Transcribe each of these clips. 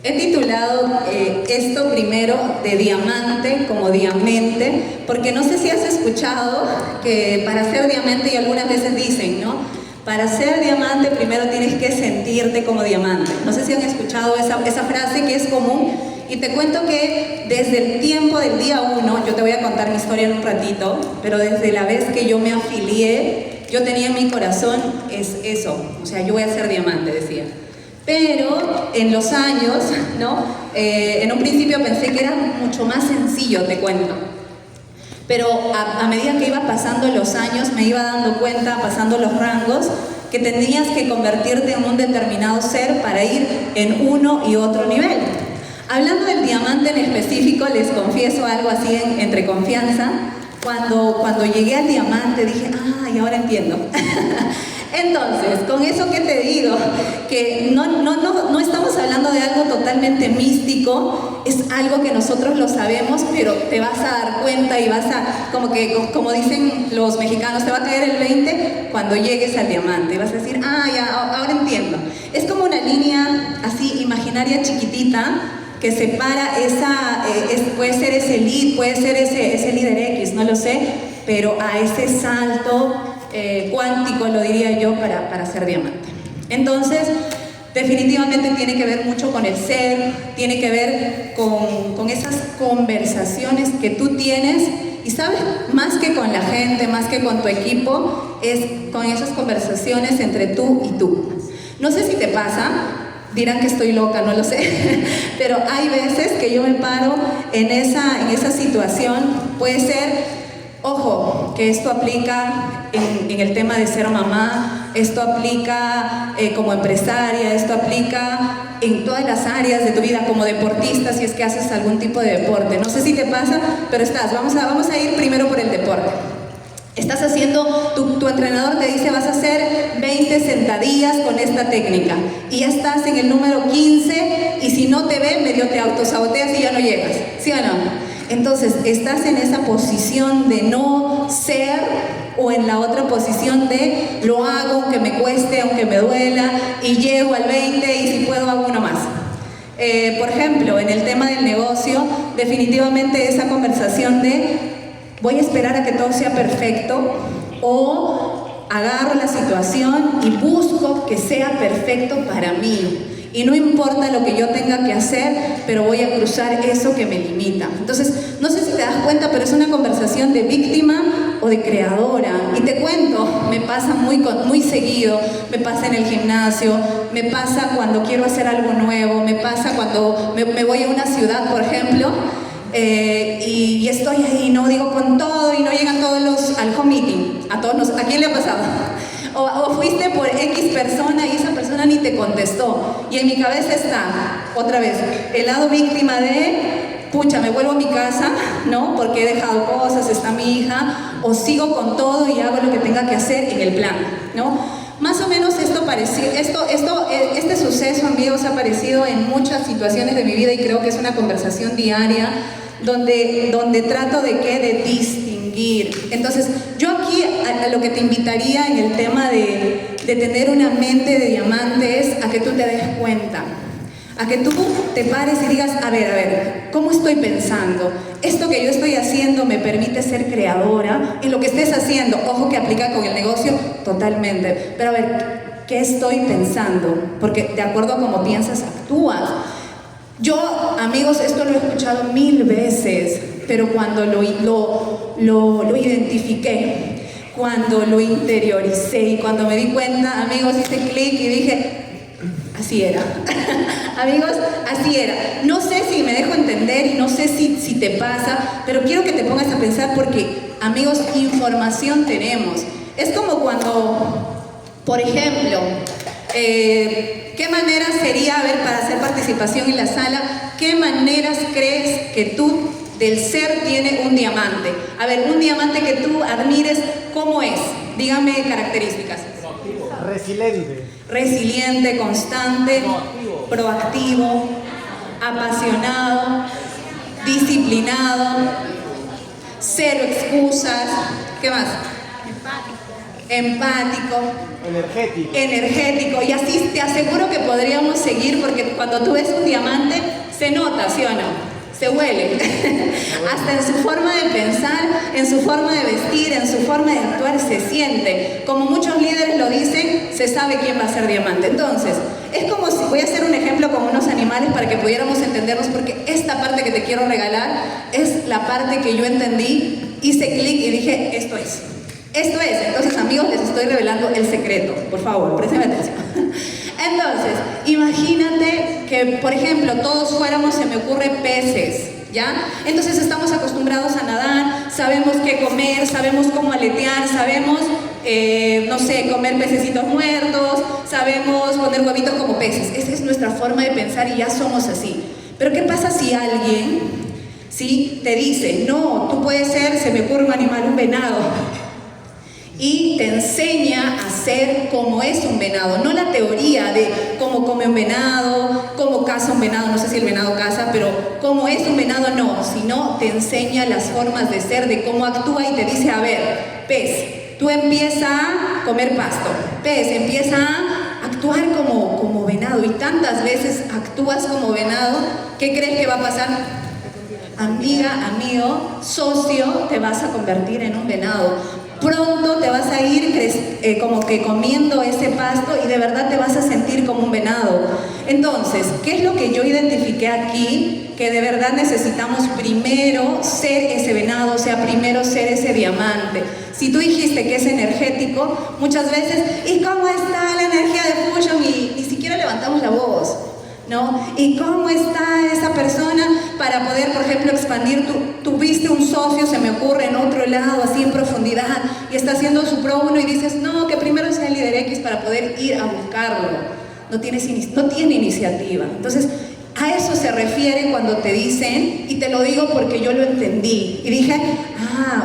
He titulado esto primero de diamante como diamante, porque no sé si has escuchado que para ser diamante, y algunas veces dicen, ¿no? Para ser diamante primero tienes que sentirte como diamante. No sé si han escuchado esa frase que es común. Y te cuento que desde el tiempo del día 1, yo te voy a contar mi historia en un ratito, pero desde la vez que yo me afilié, yo tenía en mi corazón eso, o sea, yo voy a ser diamante, decía. Pero en los años, ¿no? En un principio pensé que era mucho más sencillo, te cuento. Pero a medida que iba pasando los años, me iba dando cuenta, pasando los rangos, que tenías que convertirte en un determinado ser para ir en uno y otro nivel. Hablando del diamante en específico, les confieso algo así entre confianza. Cuando llegué al diamante dije, y ahora entiendo. Entonces, con eso que te digo, que no estamos hablando de algo totalmente místico, es algo que nosotros lo sabemos, pero te vas a dar cuenta y vas a, como dicen los mexicanos, te va a caer el 20 cuando llegues al diamante. Vas a decir, ya, ahora entiendo. Es como una línea así imaginaria chiquitita, que separa puede ser ese lead, puede ser ese líder X, no lo sé, pero a ese salto cuántico, lo diría yo, para ser diamante. Entonces, definitivamente tiene que ver mucho con el ser, tiene que ver con esas conversaciones que tú tienes, y sabes, más que con la gente, más que con tu equipo, es con esas conversaciones entre tú y tú. No sé si te pasa, dirán que estoy loca, no lo sé, pero hay veces que yo me paro en esa situación. Puede ser, ojo, que esto aplica en el tema de ser mamá, esto aplica como empresaria, esto aplica en todas las áreas de tu vida, como deportista, si es que haces algún tipo de deporte. No sé si te pasa, pero vamos a ir primero por el deporte. Estás haciendo, tu entrenador te dice vas a hacer 20 sentadillas con esta técnica y ya estás en el número 15 y si no te ve, medio te autosaboteas y ya no llegas, ¿sí o no? Entonces, estás en esa posición de no ser o en la otra posición de lo hago aunque me cueste, aunque me duela y llego al 20 y si puedo hago uno más. Por ejemplo, en el tema del negocio, definitivamente esa conversación de voy a esperar a que todo sea perfecto o agarro la situación y busco que sea perfecto para mí. Y no importa lo que yo tenga que hacer, pero voy a cruzar eso que me limita. Entonces, no sé si te das cuenta, pero es una conversación de víctima o de creadora. Y te cuento, me pasa muy seguido, me pasa en el gimnasio, me pasa cuando quiero hacer algo nuevo, me pasa cuando me voy a una ciudad, por ejemplo, y estoy ahí, no digo con todo y no llegan todos al home meeting. ¿A quién le ha pasado? O fuiste por X persona y esa persona ni te contestó. Y en mi cabeza está, otra vez, el lado víctima de, pucha, me vuelvo a mi casa, ¿no? Porque he dejado cosas, está mi hija, o sigo con todo y hago lo que tenga que hacer en el plan, ¿no? Más o menos este suceso, amigos, ha aparecido en muchas situaciones de mi vida y creo que es una conversación diaria donde trato de distinguir. Entonces, yo aquí a lo que te invitaría en el tema de tener una mente de diamante es a que tú te des cuenta, a que tú te pares y digas, a ver, ¿cómo estoy pensando? ¿Esto que yo estoy haciendo me permite ser creadora? En lo que estés haciendo, ojo que aplica con el negocio totalmente, pero a ver, ¿qué estoy pensando? Porque de acuerdo a cómo piensas, actúas. Yo, amigos, esto lo he escuchado 1000 veces, pero cuando lo identifiqué, cuando lo interioricé y cuando me di cuenta, amigos, hice clic y dije, así era. Amigos, así era. No sé si me dejo entender y no sé si te pasa, pero quiero que te pongas a pensar porque, amigos, información tenemos. Es como cuando, por ejemplo, ¿qué manera sería, a ver, para hacer participación en la sala, qué maneras crees que tú del ser tiene un diamante? A ver, un diamante que tú admires, ¿cómo es? Dígame características. Resiliente, constante, proactivo, apasionado, disciplinado, cero excusas. ¿Qué más? empático, energético, y así te aseguro que podríamos seguir, porque cuando tú ves un diamante se nota, ¿sí o no? Se huele, hasta en su forma de pensar, en su forma de vestir, en su forma de actuar se siente. Como muchos líderes lo dicen, se sabe quién va a ser diamante. Entonces, es como si, voy a hacer un ejemplo con unos animales para que pudiéramos entendernos, porque esta parte que te quiero regalar es la parte que yo entendí, hice clic y dije, esto es. Esto es. Entonces, amigos, les estoy revelando el secreto. Por favor, presten atención. Entonces, imagínate que, por ejemplo, todos fuéramos, se me ocurre, peces, ¿ya? Entonces estamos acostumbrados a nadar, sabemos qué comer, sabemos cómo aletear, sabemos, no sé, comer pececitos muertos, sabemos poner huevitos como peces. Esa es nuestra forma de pensar y ya somos así. Pero ¿qué pasa si alguien, ¿sí?, te dice, no, tú puedes ser, se me ocurre un animal, un venado, y te enseña a ser como es un venado, no la teoría de cómo come un venado, cómo caza un venado, no sé si el venado caza, pero cómo es un venado no, sino te enseña las formas de ser, de cómo actúa y te dice, a ver, pez, tú empieza a comer pasto, pez, empieza a actuar como venado, y tantas veces actúas como venado, ¿qué crees que va a pasar? Amiga, amigo, socio, te vas a convertir en un venado. Pronto te vas a ir como que comiendo ese pasto y de verdad te vas a sentir como un venado. Entonces, ¿qué es lo que yo identifiqué aquí? Que de verdad necesitamos primero ser ese venado, o sea, primero ser ese diamante. Si tú dijiste que es energético, muchas veces, ¿y cómo está la energía de Fusion? Y ni siquiera levantamos la voz, ¿no? ¿Y cómo está esa persona para poder, por ejemplo, expandir? Tú viste un socio, se me ocurre, en otro lado, así en profundidad, y está haciendo su Pro 1 y dices, no, que primero sea el líder X para poder ir a buscarlo. No tiene iniciativa. Entonces, a eso se refiere cuando te dicen, y te lo digo porque yo lo entendí, y dije,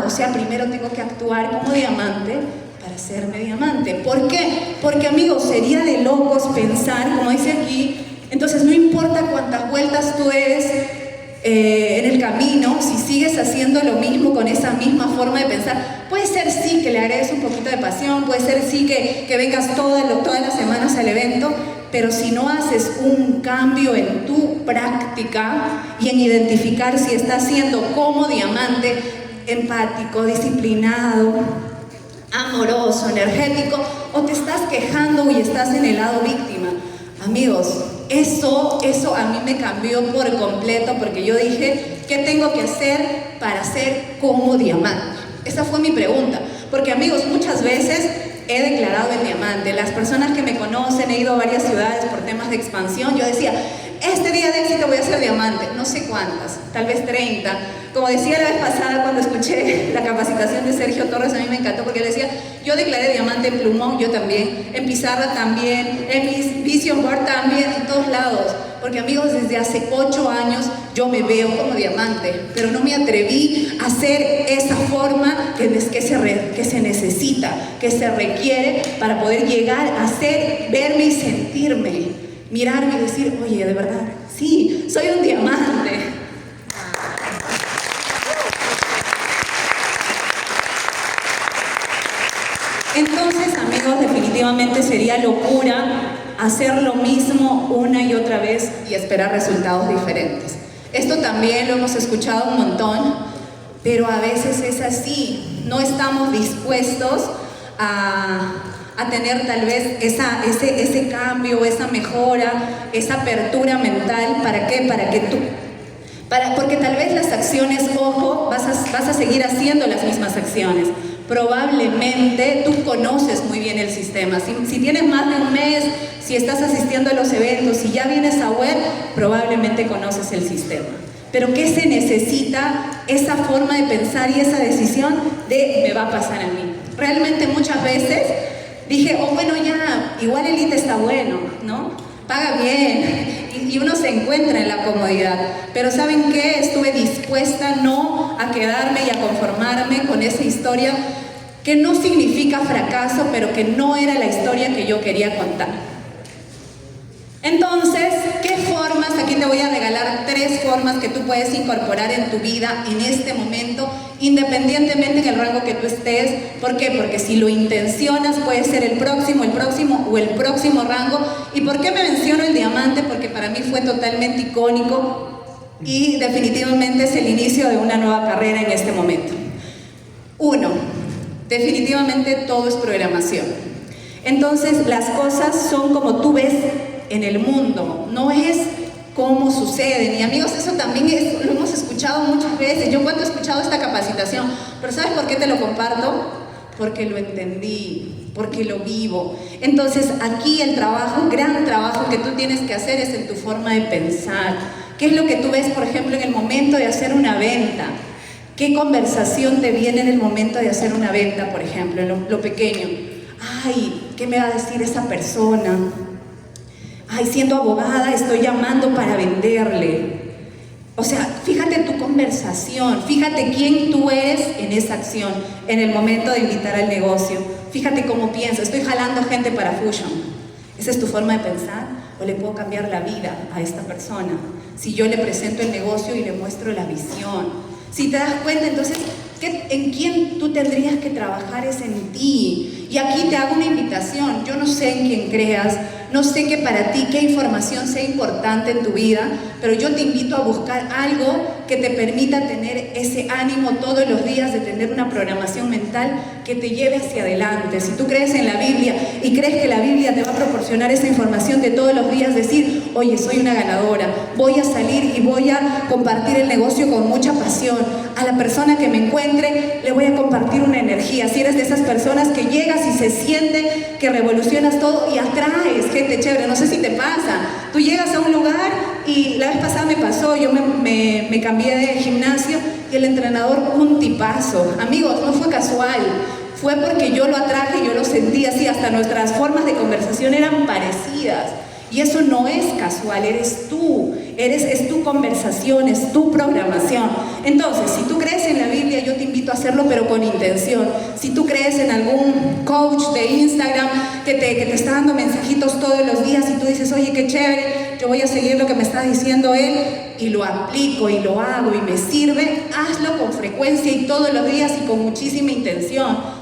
o sea, primero tengo que actuar como diamante para hacerme diamante. ¿Por qué? Porque, amigos, sería de locos pensar, como dice aquí, entonces no importa cuántas vueltas tú des en el camino, si sigues haciendo lo mismo con esa misma forma de pensar, puede ser sí que le agregues un poquito de pasión, puede ser sí que vengas todas las semanas al evento, pero si no haces un cambio en tu práctica y en identificar si estás siendo como diamante, empático, disciplinado, amoroso, energético, o te estás quejando y estás en el lado víctima, amigos, eso a mí me cambió por completo, porque yo dije, ¿qué tengo que hacer para ser como diamante? Esa fue mi pregunta, porque, amigos, muchas veces he declarado el diamante. Las personas que me conocen, he ido a varias ciudades por temas de expansión, yo decía, este día de éxito voy a ser diamante, no sé cuántas, tal vez 30. Como decía la vez pasada cuando escuché la capacitación de Sergio Torres, a mí me encantó porque él decía, yo declaré diamante en plumón, yo también, en pizarra también, en mis vision board también, en todos lados. Porque, amigos, desde hace 8 años yo me veo como diamante, pero no me atreví a hacer esa forma que se necesita, que se requiere para poder llegar a ser, verme y sentirme, mirarme y decir, oye, de verdad, sí, soy un diamante. Entonces, amigos, definitivamente sería locura hacer lo mismo una y otra vez y esperar resultados diferentes. Esto también lo hemos escuchado un montón, pero a veces es así. No estamos dispuestos a tener tal vez ese cambio, esa mejora, esa apertura mental. ¿Para qué? Porque tal vez las acciones, ojo, vas a seguir haciendo las mismas acciones. Probablemente tú conoces muy bien el sistema. Si tienes más de un mes, si estás asistiendo a los eventos, si ya vienes a web, probablemente conoces el sistema. Pero ¿qué se necesita? Esa forma de pensar y esa decisión de me va a pasar a mí. Realmente muchas veces dije, bueno, ya, igual el IT está bueno, ¿no? Paga bien y uno se encuentra en la comodidad, pero ¿saben qué? Estuve dispuesta no a quedarme y a conformarme con esa historia que no significa fracaso, pero que no era la historia que yo quería contar. Entonces, ¿qué formas? Aquí te voy a regalar 3 formas que tú puedes incorporar en tu vida en este momento, independientemente en el rango que tú estés. ¿Por qué? Porque si lo intencionas puede ser el próximo o el próximo rango. ¿Y por qué me menciono el diamante? Porque para mí fue totalmente icónico y definitivamente es el inicio de una nueva carrera en este momento. 1. Definitivamente todo es programación. Entonces, las cosas son como tú ves en el mundo, no es cómo suceden. Y amigos, eso también lo hemos escuchado muchas veces. Yo cuando he escuchado esta capacitación, pero ¿sabes por qué te lo comparto? Porque lo entendí, porque lo vivo. Entonces, aquí el gran trabajo que tú tienes que hacer es en tu forma de pensar. ¿Qué es lo que tú ves, por ejemplo, en el momento de hacer una venta? ¿Qué conversación te viene en el momento de hacer una venta, por ejemplo, en lo pequeño? Ay, ¿qué me va a decir esa persona? Ay, siendo abogada estoy llamando para venderle. O sea, fíjate tu conversación, fíjate quién tú eres en esa acción, en el momento de invitar al negocio. Fíjate cómo piensas, estoy jalando gente para Fusion. ¿Esa es tu forma de pensar? ¿O le puedo cambiar la vida a esta persona? Si yo le presento el negocio y le muestro la visión. Si te das cuenta, entonces, en quién tú tendrías que trabajar es en ti. Y aquí te hago una invitación. Yo no sé en quién creas, no sé qué para ti, qué información sea importante en tu vida, pero yo te invito a buscar algo que te permita tener ese ánimo todos los días de tener una programación mental que te lleve hacia adelante. Si tú crees en la Biblia y crees que la Biblia te va a proporcionar esa información de todos los días, decir, oye, soy una ganadora, voy a salir y voy a compartir el negocio con mucha pasión. A la persona que me encuentre le voy a compartir una energía. Si eres de esas personas que llegas y se siente que revolucionas todo y atraes gente chévere, no sé si te pasa, tú llegas a un lugar y la vez pasada me pasó, yo me cambié de gimnasio y el entrenador un tipazo. Amigos, no fue casual, fue porque yo lo atraje, yo lo sentí así, hasta nuestras formas de conversación eran parecidas. Y eso no es casual, eres tú, es tu conversación, es tu programación. Entonces, si tú crees en la Biblia, yo te invito a hacerlo, pero con intención. Si tú crees en algún coach de Instagram que te está dando mensajitos todos los días y tú dices, oye, qué chévere, yo voy a seguir lo que me está diciendo él y lo aplico y lo hago y me sirve, hazlo con frecuencia y todos los días y con muchísima intención.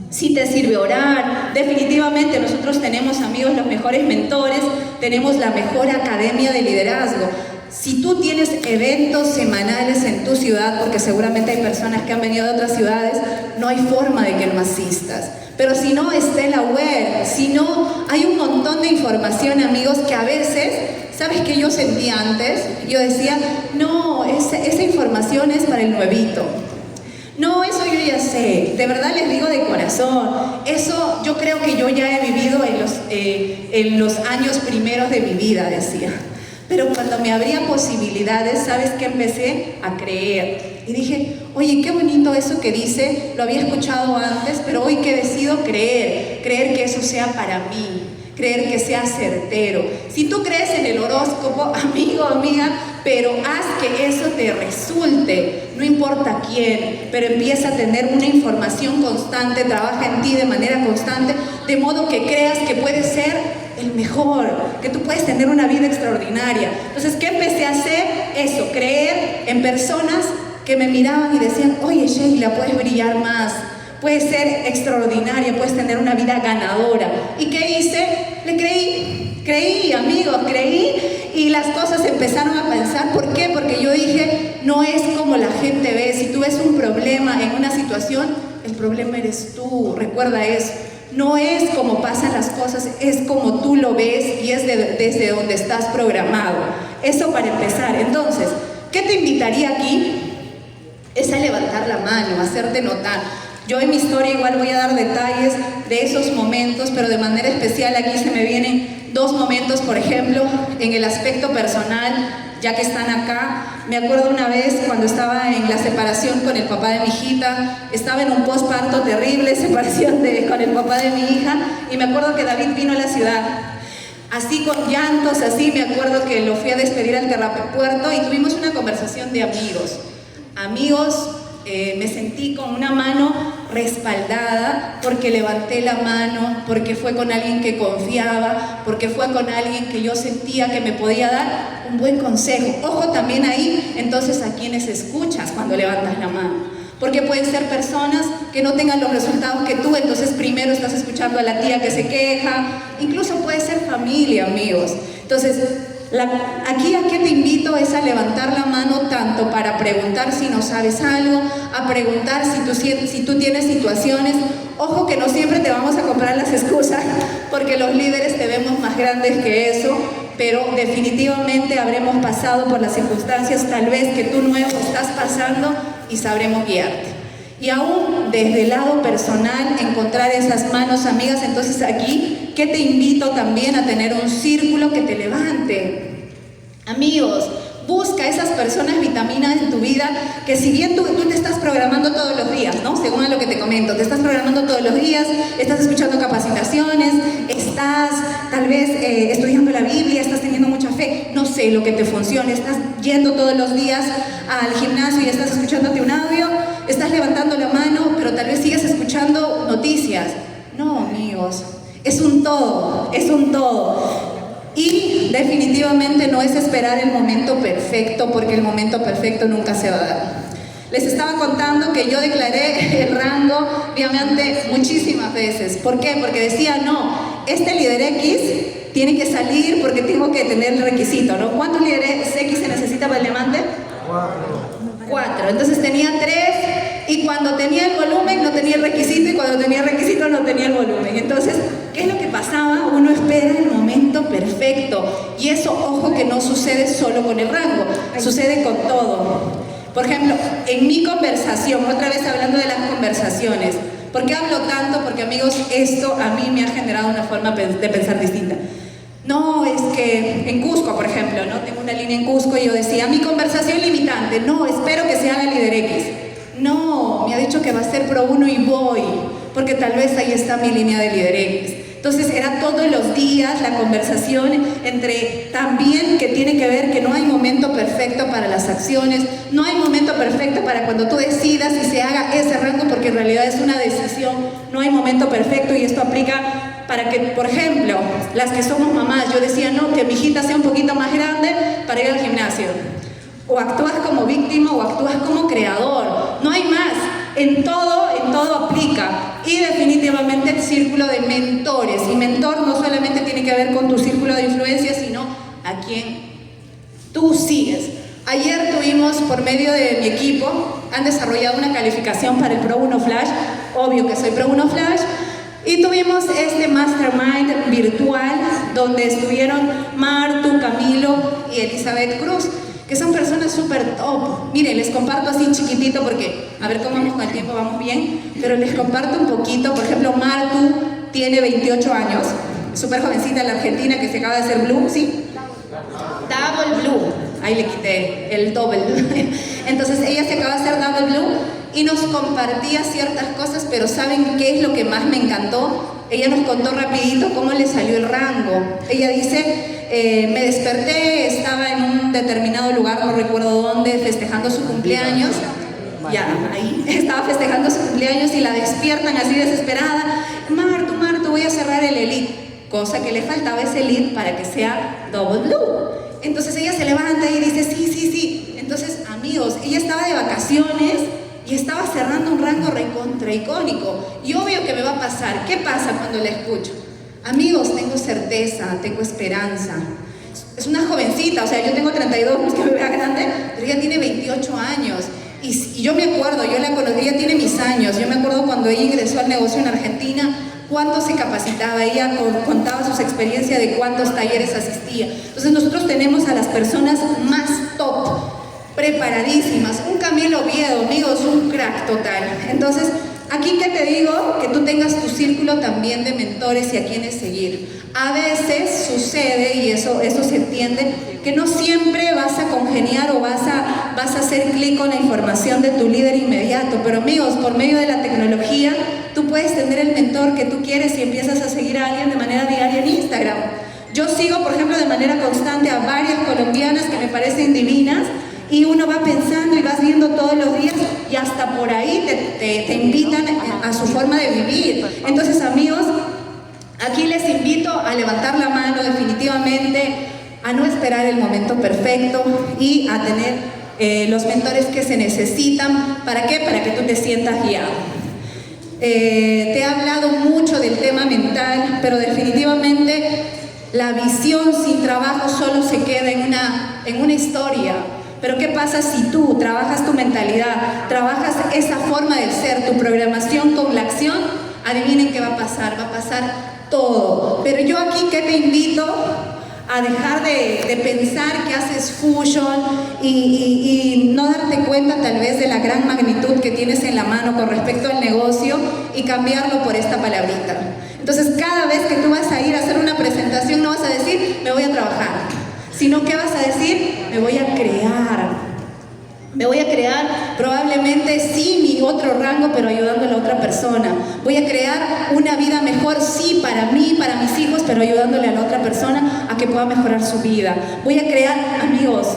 Si te sirve orar, definitivamente nosotros tenemos, amigos, los mejores mentores, tenemos la mejor academia de liderazgo. Si tú tienes eventos semanales en tu ciudad, porque seguramente hay personas que han venido de otras ciudades, no hay forma de que no asistas. Pero si no, está en la web, si no, hay un montón de información, amigos, que a veces, ¿sabes qué yo sentía antes? Yo decía, no, esa información es para el nuevito. No, eso yo ya sé, de verdad les digo de corazón, eso yo creo que yo ya he vivido en los años primeros de mi vida, decía. Pero cuando me abría posibilidades, ¿sabes qué? Empecé a creer. Y dije, oye, qué bonito eso que dice, lo había escuchado antes, pero hoy que decido creer que eso sea para mí, creer que sea certero. Si tú crees en el horóscopo, amigo, amiga, pero haz que eso te resulte, no importa quién, pero empieza a tener una información constante, trabaja en ti de manera constante, de modo que creas que puedes ser el mejor, que tú puedes tener una vida extraordinaria. Entonces, ¿qué empecé a hacer? Eso, creer en personas que me miraban y decían, oye, Sheila, puedes brillar más, puedes ser extraordinaria, puedes tener una vida ganadora. ¿Y qué hice? Le creí, amigos, creí y las cosas empezaron a pensar. ¿Por qué? Porque yo dije, no es como la gente ve. Si tú ves un problema en una situación, el problema eres tú, recuerda eso. No es como pasan las cosas, es como tú lo ves y es desde donde estás programado. Eso para empezar. Entonces, ¿qué te invitaría aquí? Es a levantar la mano, a hacerte notar. Yo en mi historia igual voy a dar detalles de esos momentos, pero de manera especial aquí se me vienen 2 momentos, por ejemplo, en el aspecto personal, ya que están acá. Me acuerdo una vez cuando estaba en la separación con el papá de mi hijita, estaba en un posparto terrible, separación con el papá de mi hija, y me acuerdo que David vino a la ciudad, así con llantos, así, me acuerdo que lo fui a despedir al terrapuerto y tuvimos una conversación de amigos. me sentí con una mano respaldada porque levanté la mano, porque fue con alguien que confiaba, porque fue con alguien que yo sentía que me podía dar un buen consejo. Ojo también ahí, entonces, a quienes escuchas cuando levantas la mano. Porque pueden ser personas que no tengan los resultados que tú, entonces primero estás escuchando a la tía que se queja, incluso puede ser familia, amigos. Entonces, aquí a qué te invito es a levantar la mano tanto para preguntar si no sabes algo, a preguntar si tú tienes situaciones. Ojo que no siempre te vamos a comprar las excusas, porque los líderes te vemos más grandes que eso, pero definitivamente habremos pasado por las circunstancias tal vez que tú nuevo estás pasando y sabremos guiarte. Y aún desde el lado personal, encontrar esas manos amigas. Entonces aquí, ¿qué te invito también a tener? Un círculo que te levante. Amigos, busca esas personas vitaminas en tu vida, que si bien tú te estás programando todos los días, ¿no? Según a lo que te comento, te estás programando todos los días, estás escuchando capacitaciones, estás tal vez estudiando la Biblia, estás teniendo mucha fe, no sé lo que te funcione, estás yendo todos los días al gimnasio y estás escuchándote un audio, estás levantando la mano, pero tal vez sigues escuchando noticias. No, amigos, es un todo, es un todo. Y definitivamente no es esperar el momento perfecto, porque el momento perfecto nunca se va a dar. Les estaba contando que yo declaré el rango diamante muchísimas veces. ¿Por qué? Porque decía, no, este líder X tiene que salir porque tengo que tener el requisito, ¿no? ¿Cuántos líderes X se necesita para el diamante? 4. Entonces tenía 3, y cuando tenía el volumen no tenía el requisito, y cuando tenía el requisito no tenía el volumen. Entonces, ¿qué es lo que pasaba? Uno espera el momento perfecto, y eso, ojo, que no sucede solo con el rango, sucede con todo. Por ejemplo, en mi conversación, otra vez hablando de las conversaciones, ¿por qué hablo tanto? Porque, amigos, esto a mí me ha generado una forma de pensar distinta. No, es que en Cusco, por ejemplo, ¿no? Tengo una línea en Cusco y yo decía, mi conversación limitante, no, espero que se haga líder X. No, me ha dicho que va a ser Pro 1 y voy, porque tal vez ahí está mi línea de líder X. Entonces era todos los días la conversación entre también que tiene que ver que no hay momento perfecto para las acciones, no hay momento perfecto para cuando tú decidas y se haga ese rango, porque en realidad es una decisión, no hay momento perfecto, y esto aplica para que, por ejemplo, las que somos mamás, yo decía, no, que mi hijita sea un poquito más grande para ir al gimnasio. O actúas como víctima o actúas como creador. No hay más. En todo aplica. Y definitivamente el círculo de mentores. Y mentor no solamente tiene que ver con tu círculo de influencia, sino a quien tú sigues. Ayer tuvimos, por medio de mi equipo, han desarrollado una calificación para el Pro 1 Flash. Obvio que soy Pro 1 Flash. Y tuvimos este mastermind virtual donde estuvieron Martu, Camilo y Elizabeth Cruz, que son personas súper top. Miren, les comparto así chiquitito porque, a ver cómo vamos con el tiempo, vamos bien, pero les comparto un poquito. Por ejemplo, Martu tiene 28 años, súper jovencita en la Argentina, que se acaba de hacer Blue, ¿sí? Double Blue, ahí le quité el doble. Entonces ella se acaba de hacer Double Blue y nos compartía ciertas cosas, pero ¿saben qué es lo que más me encantó? Ella nos contó rapidito cómo le salió el rango. Ella dice, me desperté, estaba en un determinado lugar, no recuerdo dónde, festejando su cumpleaños. Ya, ahí, estaba festejando su cumpleaños y la despiertan así desesperada. Martu, voy a cerrar el Elite. Cosa que le faltaba ese Elite para que sea Double Blue. Entonces ella se levanta y dice, sí. Entonces, amigos, ella estaba de vacaciones y estaba cerrando un rango recontra icónico. Y obvio que me va a pasar. ¿Qué pasa cuando la escucho? Amigos, tengo certeza, tengo esperanza. Es una jovencita, o sea, yo tengo 32, no es que me vea grande, pero ella tiene 28 años. Y yo me acuerdo, yo la conocí, ella tiene mis años. Yo me acuerdo cuando ella ingresó al negocio en Argentina, cuánto se capacitaba, ella contaba sus experiencias de cuántos talleres asistía. Entonces nosotros tenemos a las personas más top, preparadísimas. Un Camilo Oviedo, amigos, un crack total. Entonces, aquí que te digo, que tú tengas tu círculo también de mentores y a quienes seguir. A veces sucede, y eso se entiende, que no siempre vas a congeniar o vas a hacer clic con la información de tu líder inmediato, pero amigos, por medio de la tecnología, tú puedes tener el mentor que tú quieres y empiezas a seguir a alguien de manera diaria en Instagram. Yo sigo, por ejemplo, de manera constante a varias colombianas que me parecen divinas, Y uno va pensando y vas viendo todos los días y hasta por ahí te invitan a su forma de vivir. Entonces, amigos, aquí les invito a levantar la mano definitivamente, a no esperar el momento perfecto y a tener los mentores que se necesitan. ¿Para qué? Para que tú te sientas guiado. Te he hablado mucho del tema mental, pero definitivamente la visión sin trabajo solo se queda en una historia. Pero ¿qué pasa si tú trabajas tu mentalidad, trabajas esa forma de ser, tu programación con la acción? Adivinen qué va a pasar todo. Pero yo aquí, ¿qué te invito? A dejar de pensar que haces fusion y no darte cuenta tal vez de la gran magnitud que tienes en la mano con respecto al negocio y cambiarlo por esta palabrita. Entonces, cada vez que tú vas a ir a hacer una presentación, no vas a decir, me voy a trabajar, sino que vas a decir, me voy a crear. Me voy a crear probablemente sí mi otro rango, pero ayudando a la otra persona. Voy a crear una vida mejor, sí, para mí, para mis hijos, pero ayudándole a la otra persona a que pueda mejorar su vida. Voy a crear, amigos,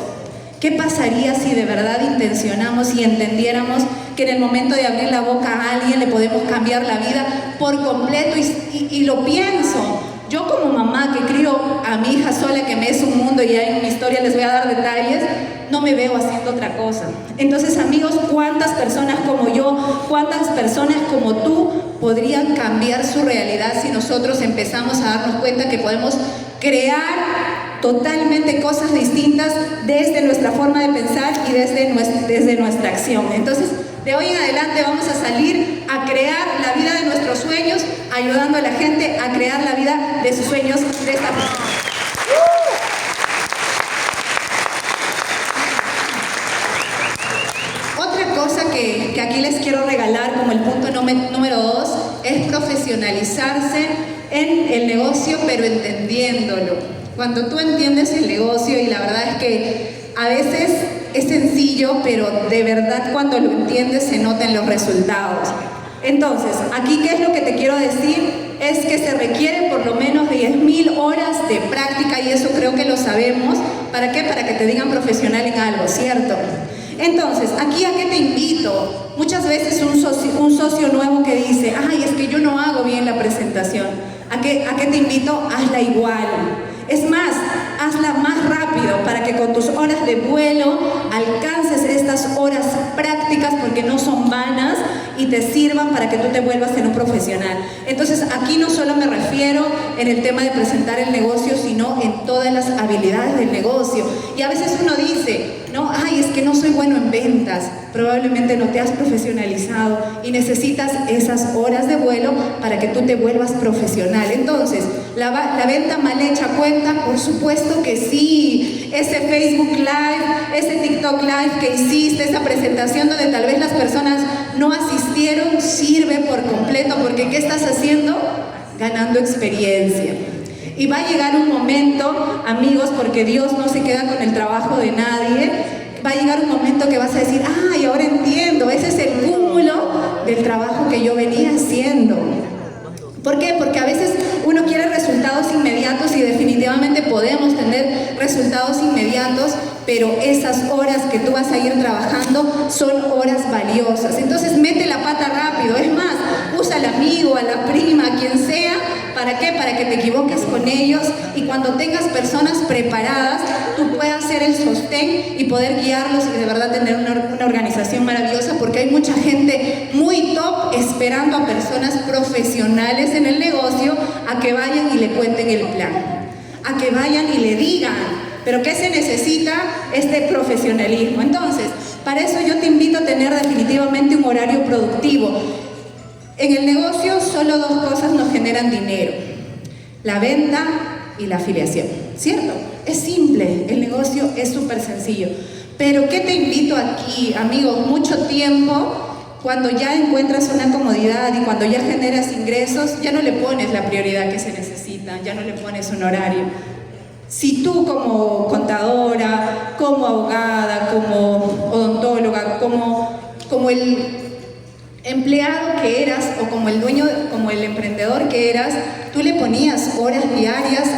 ¿qué pasaría si de verdad intencionamos y entendiéramos que en el momento de abrir la boca a alguien le podemos cambiar la vida por completo? Y lo pienso. Yo como mamá que crío a mi hija sola, que me es un mundo, y ya en mi historia les voy a dar detalles, no me veo haciendo otra cosa. Entonces, amigos, ¿cuántas personas como yo, cuántas personas como tú podrían cambiar su realidad si nosotros empezamos a darnos cuenta que podemos crear totalmente cosas distintas desde nuestra forma de pensar y desde nuestra acción? Entonces, de hoy en adelante vamos a salir a crear la vida de nuestros sueños, ayudando a la gente a crear la vida de sus sueños de esta forma. Otra cosa que aquí les quiero regalar como el punto número 2 es profesionalizarse en el negocio, pero entendiéndolo. Cuando tú entiendes el negocio, y la verdad es que a veces es sencillo, pero de verdad cuando lo entiendes se notan los resultados. Entonces, aquí, ¿qué es lo que te quiero decir? Es que se requieren por lo menos 10.000 horas de práctica, y eso creo que lo sabemos. ¿Para qué? Para que te digan profesional en algo, ¿cierto? Entonces, aquí, ¿a qué te invito? Muchas veces un socio nuevo que dice, ay, es que yo no hago bien la presentación. ¿A qué te invito? Hazla igual. Es más, hazla más rápido para que con tus horas de vuelo alcances estas horas prácticas, porque no son vanas y te sirvan para que tú te vuelvas en un profesional. Entonces, aquí no solo me refiero en el tema de presentar el negocio, sino en todas las habilidades del negocio. Y a veces uno dice, no, ay, es que no soy bueno en ventas. Probablemente no te has profesionalizado y necesitas esas horas de vuelo para que tú te vuelvas profesional. Entonces, ¿la venta mal hecha cuenta? Por supuesto que sí. Ese Facebook Live, ese TikTok Live que hiciste, esa presentación donde tal vez las personas no asistieron, sirve por completo, porque ¿qué estás haciendo? Ganando experiencia. Y va a llegar un momento, amigos, porque Dios no se queda con el trabajo de nadie, va a llegar un momento que vas a decir, ay, ahora entiendo, ese es el cúmulo del trabajo que yo venía haciendo. ¿Por qué? Porque a veces uno quiere resultados inmediatos, y definitivamente podemos tener resultados inmediatos, pero esas horas que tú vas a ir trabajando son horas valiosas. Entonces, mete la pata rápido. Es más, usa al amigo, a la prima, a quien sea. ¿Para qué? Para que te equivoques con ellos, y cuando tengas personas preparadas, tú puedas ser el sostén y poder guiarlos, y de verdad tener una organización maravillosa, porque hay mucha gente muy top esperando a personas profesionales en el negocio a que vayan y le cuenten el plan, a que vayan y le digan. Pero ¿qué se necesita? Este profesionalismo. Entonces, para eso yo te invito a tener definitivamente un horario productivo. En el negocio solo dos cosas nos generan dinero: la venta y la afiliación, ¿cierto? Es simple, el negocio es súper sencillo. Pero ¿qué te invito aquí, amigos? Mucho tiempo, cuando ya encuentras una comodidad y cuando ya generas ingresos, ya no le pones la prioridad que se necesita, ya no le pones un horario. Si tú como contadora, como abogada, como odontóloga, como el empleado que eras, o como el dueño, como el emprendedor que eras, tú le ponías horas diarias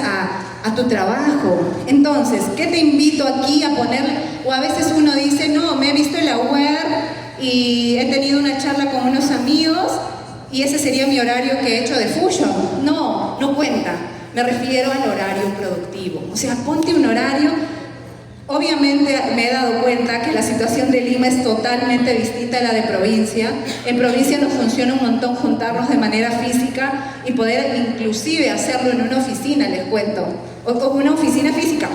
a tu trabajo. Entonces, ¿qué te invito aquí a poner O a veces uno dice, no, me he visto en la web y he tenido una charla con unos amigos y ese sería mi horario que he hecho de Fusion. No, no cuenta. Me refiero al horario productivo. O sea, ponte un horario. Obviamente me he dado cuenta que la situación de Lima es totalmente distinta a la de provincia. En provincia nos funciona un montón juntarnos de manera física y poder inclusive hacerlo en una oficina, les cuento, o con una oficina física.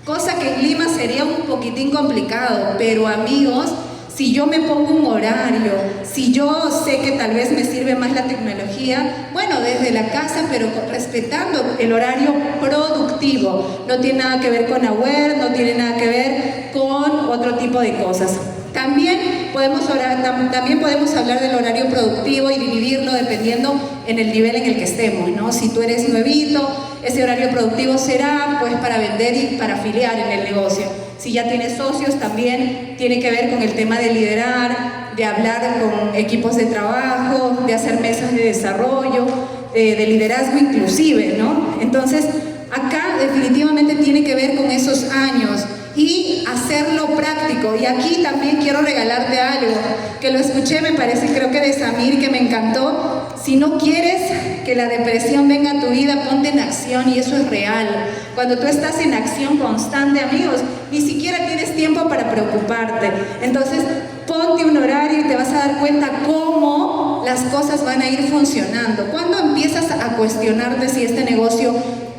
Cosa que en Lima sería un poquitín complicado, pero amigos, si yo me pongo un horario, si yo sé que tal vez me sirve más la tecnología, bueno, desde la casa, pero respetando el horario productivo. No tiene nada que ver con Aware, no tiene nada que ver con otro tipo de cosas. También podemos hablar del horario productivo y dividirlo dependiendo en el nivel en el que estemos, ¿no? Si tú eres nuevito, ese horario productivo será pues para vender y para afiliar en el negocio. Si ya tienes socios, también tiene que ver con el tema de liderar, de hablar con equipos de trabajo, de hacer mesas de desarrollo, de liderazgo inclusive, ¿no? Entonces, acá definitivamente tiene que ver con esos años y hacerlo práctico. Y aquí también quiero regalarte algo, que lo escuché, me parece, creo que de Samir, que me encantó. Si no quieres que la depresión venga a tu vida, ponte en acción, y eso es real. Cuando tú estás en acción constante, amigos, ni siquiera tienes tiempo para preocuparte. Entonces, ponte un horario y te vas a dar cuenta cómo las cosas van a ir funcionando. ¿Cuándo empiezas a cuestionarte si este negocio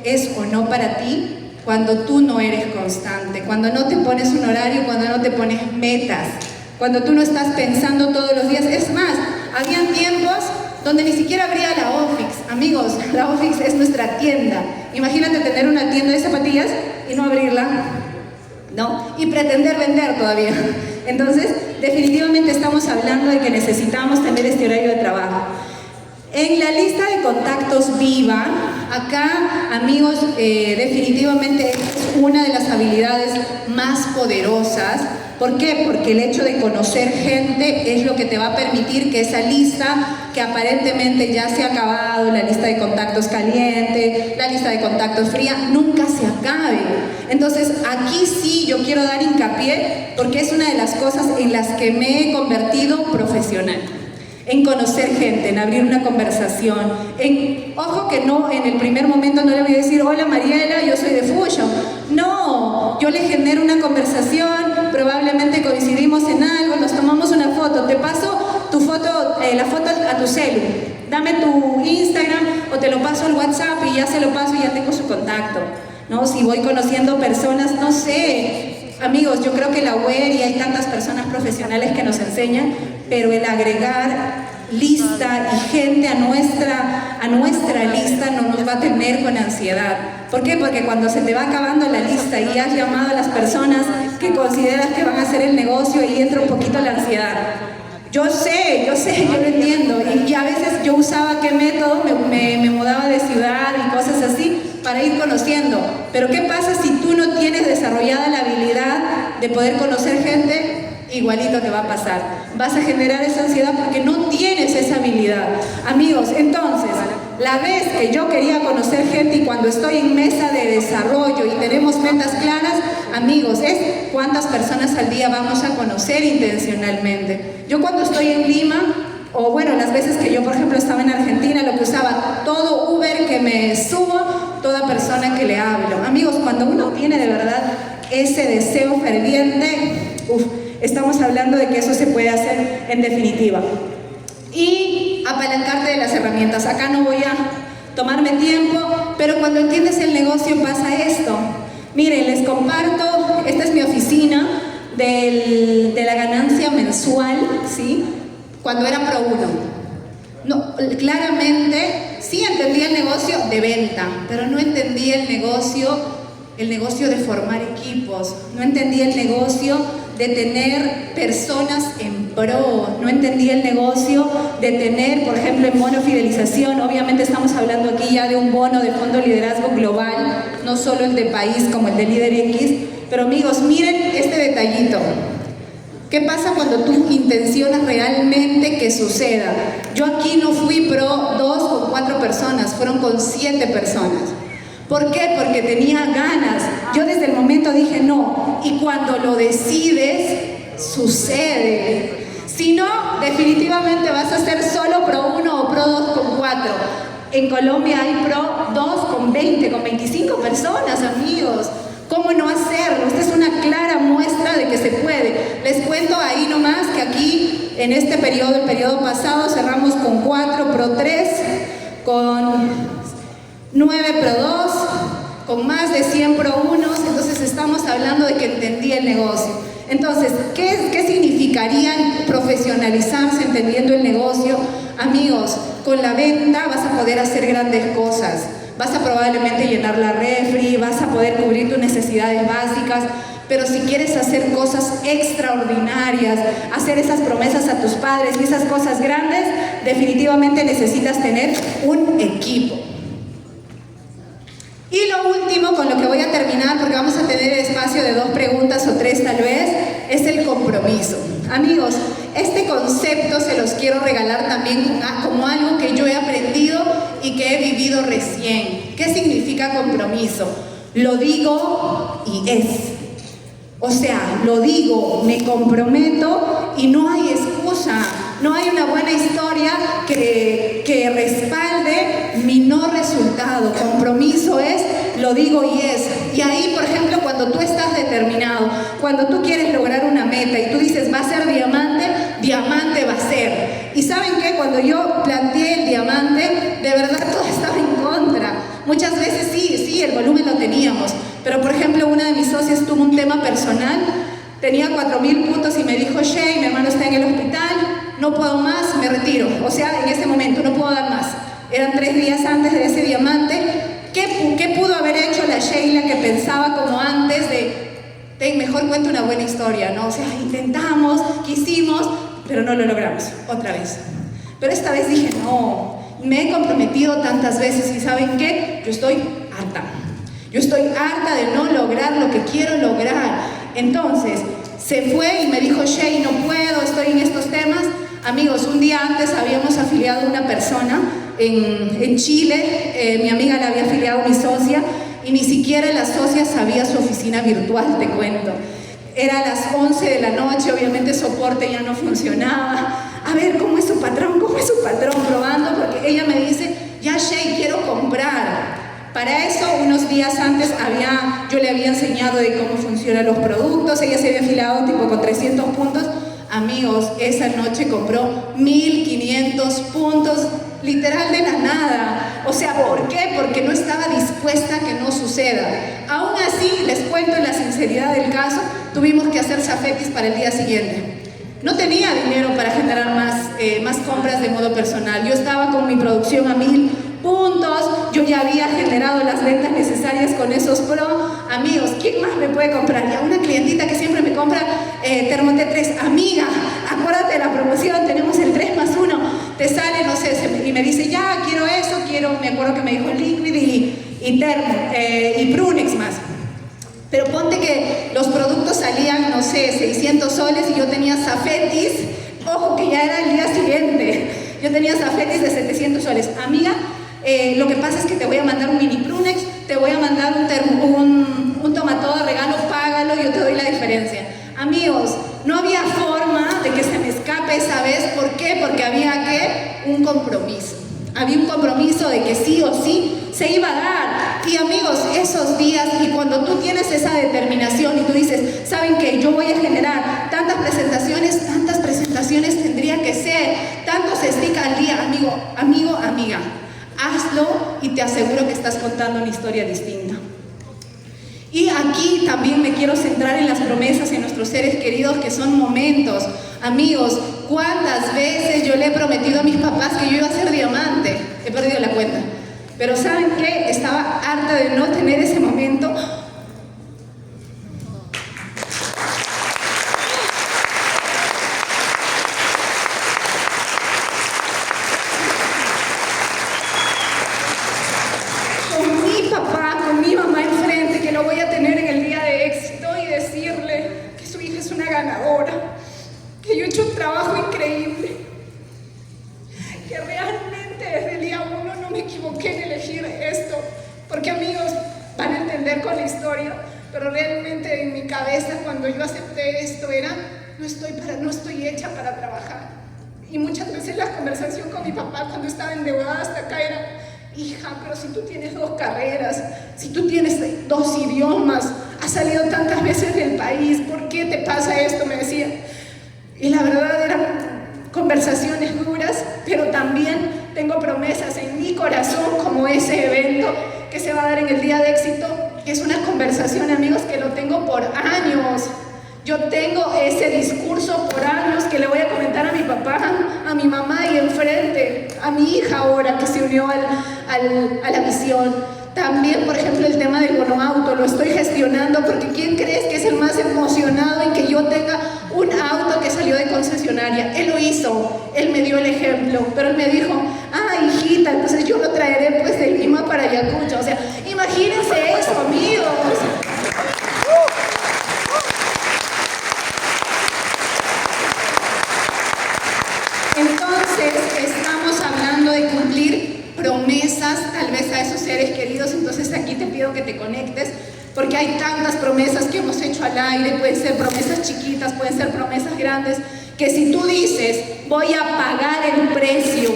es o no para ti? Cuando tú no eres constante, cuando no te pones un horario, cuando no te pones metas, cuando tú no estás pensando todos los días. Es más, habían tiempos donde ni siquiera abría la Ofix. Amigos, la Ofix es nuestra tienda. Imagínate tener una tienda de zapatillas y no abrirla, ¿no? Y pretender vender todavía. Entonces, definitivamente estamos hablando de que necesitamos tener este horario de trabajo. En la lista de contactos viva, acá, amigos, definitivamente es una de las habilidades más poderosas. ¿Por qué? Porque el hecho de conocer gente es lo que te va a permitir que esa lista, que aparentemente ya se ha acabado, la lista de contactos caliente, la lista de contactos fría, nunca se acabe. Entonces, aquí sí yo quiero dar hincapié, porque es una de las cosas en las que me he convertido profesional. En conocer gente, en abrir una conversación, ojo que no, en el primer momento no le voy a decir, hola Mariela, yo soy de Fusion. No, yo le genero una conversación, probablemente coincidimos en algo, nos tomamos una foto, te paso tu foto, la foto a tu celu, dame tu Instagram o te lo paso al WhatsApp y ya se lo paso y ya tengo su contacto, ¿no? Si voy conociendo personas, no sé. Amigos, yo creo que la web y hay tantas personas profesionales que nos enseñan, pero el agregar lista y gente a nuestra lista no nos va a tener con ansiedad. ¿Por qué? Porque cuando se te va acabando la lista y has llamado a las personas que consideras que van a hacer el negocio, y entra un poquito la ansiedad. Yo sé, yo lo entiendo, y a veces yo usaba qué método, me mudaba de ciudad y cosas así para ir conociendo. Pero ¿qué pasa si tú no tienes desarrollada la habilidad de poder conocer gente? Igualito te va a pasar. Vas a generar esa ansiedad porque no tienes esa habilidad. Amigos, entonces, la vez que yo quería conocer gente y cuando estoy en mesa de desarrollo y tenemos metas claras, amigos, es cuántas personas al día vamos a conocer intencionalmente. Yo cuando estoy en Lima, o bueno, las veces que yo, por ejemplo, estaba en Argentina, lo que usaba, todo Uber que me subo, toda persona que le hablo. Amigos, cuando uno tiene de verdad ese deseo ferviente, estamos hablando de que eso se puede hacer en definitiva. Y apalancarte de las herramientas. Acá no voy a tomarme tiempo, pero cuando entiendes el negocio pasa esto. Miren, les comparto, esta es mi oficina de la ganancia mensual, ¿sí? Cuando era Pro 1. No, claramente sí entendía el negocio de venta, pero no entendía el negocio de formar equipos, no entendía el negocio de tener personas en pro, no entendía el negocio de tener, por ejemplo, en bono fidelización. Obviamente estamos hablando aquí ya de un bono de fondo liderazgo global, no solo el de país como el de Líder X, pero amigos, miren este detallito. ¿Qué pasa cuando tú intencionas realmente que suceda? Yo aquí no fui pro 2 o 4 personas, fueron con 7 personas. ¿Por qué? Porque tenía ganas. Yo desde el momento dije no. Y cuando lo decides, sucede. Si no, definitivamente vas a ser solo Pro 1 o Pro 2 con 4. En Colombia hay Pro 2 con 20, con 25 personas, amigos. ¿Cómo no hacerlo? Esta es una clara muestra de que se puede. Les cuento ahí nomás que aquí, en este periodo, el periodo pasado, cerramos con 4 Pro 3, con 9 Pro 2, con más de 100 Pro 1. Entonces estamos hablando de que entendí el negocio. Entonces, ¿qué significaría profesionalizarse entendiendo el negocio? Amigos, con la venta vas a poder hacer grandes cosas. Vas a probablemente llenar la refri, vas a poder cubrir tus necesidades básicas, pero si quieres hacer cosas extraordinarias, hacer esas promesas a tus padres y esas cosas grandes, definitivamente necesitas tener un equipo. Y lo último, con lo que voy a terminar, porque vamos a tener espacio de 2 preguntas o 3 tal vez, es el compromiso. Amigos, este concepto se los quiero regalar también como algo que yo he aprendido y que he vivido recién. ¿Qué significa compromiso? Lo digo y es. O sea, lo digo, me comprometo y no hay excusa. No hay una buena historia que respalde mi no resultado. Compromiso es, lo digo y es. Y ahí, por ejemplo, cuando tú estás determinado, cuando tú quieres lograr una meta y tú dices, va a ser diamante, diamante va a ser. ¿Y saben qué? Cuando yo planteé el diamante, de verdad todo estaba en contra. Muchas veces sí, el volumen lo teníamos. Pero, por ejemplo, una de mis socias tuvo un tema personal, tenía 4.000 puntos y me dijo, Shay, mi hermano está en el hospital, no puedo más, me retiro. O sea, en ese momento no puedo dar más. Eran 3 días antes de ese diamante. ¿Qué pudo haber hecho la Sheila que pensaba como antes de mejor cuento una buena historia, ¿no? O sea, intentamos, quisimos, pero no lo logramos, otra vez. Pero esta vez dije, no, me he comprometido tantas veces y ¿saben qué? Yo estoy harta. Yo estoy harta de no lograr lo que quiero lograr. Entonces, se fue y me dijo, Shay, no puedo, estoy en estos temas. Amigos, un día antes habíamos afiliado a una persona en Chile, mi amiga la había afiliado a mi socia, y ni siquiera la socia sabía su oficina virtual, te cuento. Era a las 11 de la noche, obviamente soporte ya no funcionaba. A ver, ¿cómo es su patrón? ¿Cómo es su patrón? Probando, porque ella me dice, ya Shay, quiero comprar. Para eso, unos días antes yo le había enseñado de cómo funcionan los productos, ella se había afiliado tipo con 300 puntos. Amigos, esa noche compró 1.500 puntos, literal de la nada. O sea, ¿por qué? Porque no estaba dispuesta a que no suceda. Aún así, les cuento la sinceridad del caso, tuvimos que hacer zafetis para el día siguiente. No tenía dinero para generar más compras de modo personal. Yo estaba con mi producción a 1.000 puntos, yo ya había generado las ventas necesarias con esos pro. Amigos, ¿quién más me puede comprar? Ya una clientita que siempre me compra Thermotet 3, amiga, acuérdate de la promoción, tenemos el 3+1, te sale, no sé, y me dice, ya, quiero eso, me acuerdo que me dijo Liquid y Thermo, y Prunex más. Pero ponte que los productos salían, no sé, 600 soles y yo tenía zafetis, ojo que ya era el día siguiente, yo tenía zafetis de 700 soles. Amiga, lo que pasa es que te voy a mandar un mini Prunex, te voy a mandar un tomatodo de regalo, págalo, yo te doy la diferencia. Amigos, no había forma de que se me escape esa vez. ¿Por qué? Porque había un compromiso. Había un compromiso de que sí o sí se iba a dar. Y amigos, esos días, y cuando tú tienes esa determinación y tú dices, ¿saben qué? Yo voy a generar tantas presentaciones tendría que ser, tantos stickers al día, amigo, amiga. Hazlo y te aseguro que estás contando una historia distinta. Y aquí también me quiero centrar en las promesas, en nuestros seres queridos, que son momentos. Amigos, ¿cuántas veces yo le he prometido a mis papás que yo iba a ser diamante? He perdido la cuenta. Pero ¿saben qué? Estaba harta de no tener ese momento. Que yo he hecho un trabajo increíble, que realmente desde el día 1 no me equivoqué en elegir esto, porque amigos, van a entender con la historia, pero realmente en mi cabeza cuando yo acepté esto era, no estoy hecha para trabajar. Y muchas veces la conversación con mi papá cuando estaba endeudada hasta acá era, hija, pero si tú tienes 2 carreras, si tú tienes 2 idiomas, has salido tantas veces del país, ¿por qué te pasa esto? Me decía. Y la verdad eran conversaciones duras, pero también tengo promesas en mi corazón como ese evento que se va a dar en el Día de Éxito, que es una conversación, amigos, que lo tengo por años. Yo tengo ese discurso por años que le voy a comentar a mi papá, a mi mamá y enfrente, a mi hija ahora que se unió a la misión. También, por ejemplo, el tema del bonoauto, lo estoy gestionando porque ¿quién crees que es el más emocionado en que yo tenga un auto que salió de concesionaria? Él lo hizo, él me dio el ejemplo, pero él me dijo, hijita, entonces yo lo traeré pues de Lima para Ayacucho. O sea, imagínense eso, amigos. Entonces, estamos hablando de cumplir promesas, tal vez a esos seres queridos. Entonces aquí te pido que te conectes, porque hay tantas promesas que hemos hecho al aire. Pueden ser promesas chiquitas, pueden ser promesas grandes, que si tú dices, voy a pagar el precio,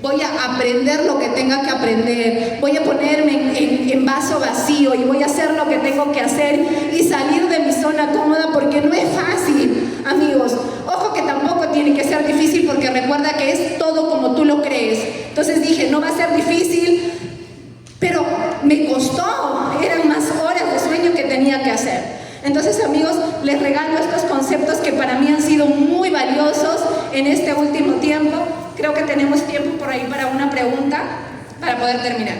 voy a aprender lo que tenga que aprender, voy a ponerme en vaso vacío y voy a hacer lo que tengo que hacer y salir de mi zona cómoda, porque no es fácil, amigos. Ojo que tampoco tiene que ser difícil, porque recuerda que es todo como tú lo crees. Entonces dije, no va a ser difícil, pero me costó, eran más horas de sueño que tenía que hacer. Entonces, amigos, les regalo estos conceptos que para mí han sido muy valiosos en este último tiempo. Creo que tenemos tiempo por ahí para una pregunta, para poder terminar.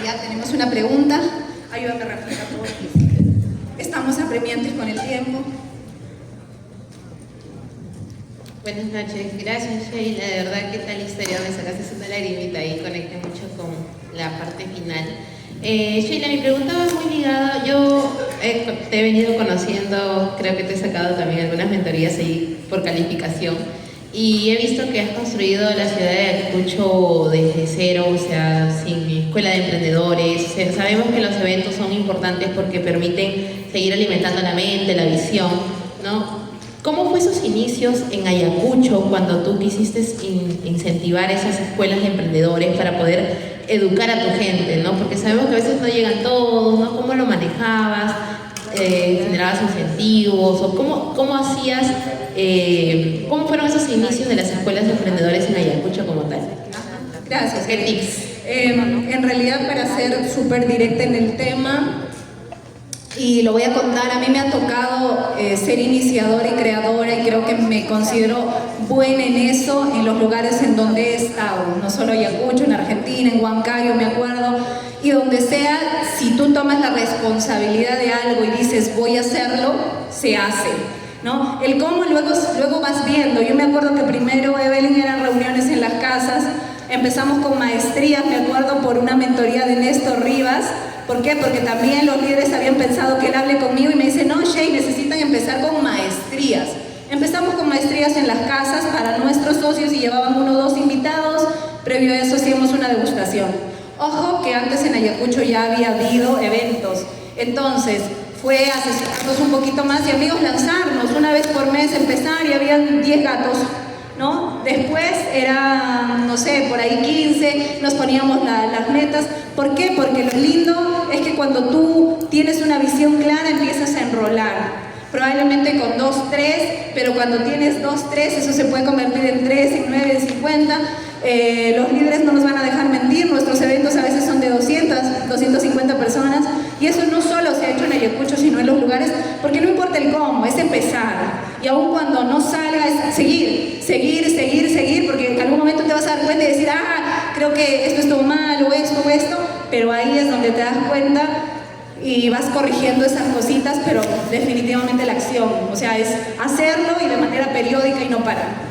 Ya tenemos una pregunta. Ayúdame a reflejar todo. Estamos apremiantes con el tiempo. Buenas noches, gracias Sheila, de verdad que tal historia me sacaste una lagrimita y conecté mucho con la parte final. Sheila, mi pregunta va muy ligada, yo te he venido conociendo, creo que te he sacado también algunas mentorías ahí por calificación, y he visto que has construido la ciudad de Ayacucho desde cero, o sea, sin escuela de emprendedores. Sabemos que los eventos son importantes porque permiten seguir alimentando la mente, la visión, ¿no? ¿Cómo fue esos inicios en Ayacucho cuando tú quisiste incentivar esas escuelas de emprendedores para poder educar a tu gente, ¿no? Porque sabemos que a veces no llegan todos, ¿no? ¿Cómo lo manejabas? ¿Generabas incentivos? ¿O cómo hacías? ¿Cómo fueron esos inicios de las escuelas de emprendedores en Ayacucho como tal? Gracias. ¿Qué tips? En realidad, para ser súper directa en el tema, y lo voy a contar, a mí me ha tocado ser iniciadora y creadora, y creo que me considero buena en eso, en los lugares en donde he estado, no solo Ayacucho, en Argentina, en Huancayo, me acuerdo, y donde sea, si tú tomas la responsabilidad de algo y dices voy a hacerlo, se hace, ¿no? El cómo luego vas viendo. Yo me acuerdo que primero, Evelyn, eran reuniones en las casas, empezamos con maestrías, me acuerdo, por una mentoría de Néstor Rivas. ¿Por qué? Porque también los líderes habían pensado que él hable conmigo y me dice, no, Shey, necesitan empezar con maestrías. Empezamos con maestrías en las casas para nuestros socios y llevaban 1 o 2 invitados. Previo a eso hacíamos una degustación. Ojo que antes en Ayacucho ya había habido eventos. Entonces, fue asesorarnos un poquito más y, amigos, lanzarnos una vez por mes, empezar, y habían 10 gatos, ¿no? Después era, no sé, por ahí 15, nos poníamos las metas. ¿Por qué? Porque lo lindo es que cuando tú tienes una visión clara empiezas a enrolar. Probablemente con 2, 3, pero cuando tienes 2, 3, eso se puede convertir en 3, en 9, en 50. Los líderes no nos van a dejar mentir, nuestros eventos a veces son de 200, 250 personas, y eso no solo se ha hecho en Ayacucho, sino en los lugares, porque no importa el cómo, es empezar. Y aun cuando no salga, es seguir, porque en algún momento te vas a dar cuenta y decir, creo que esto estuvo mal, o esto, pero ahí es donde te das cuenta y vas corrigiendo esas cositas, pero definitivamente la acción, o sea, es hacerlo y de manera periódica y no parar.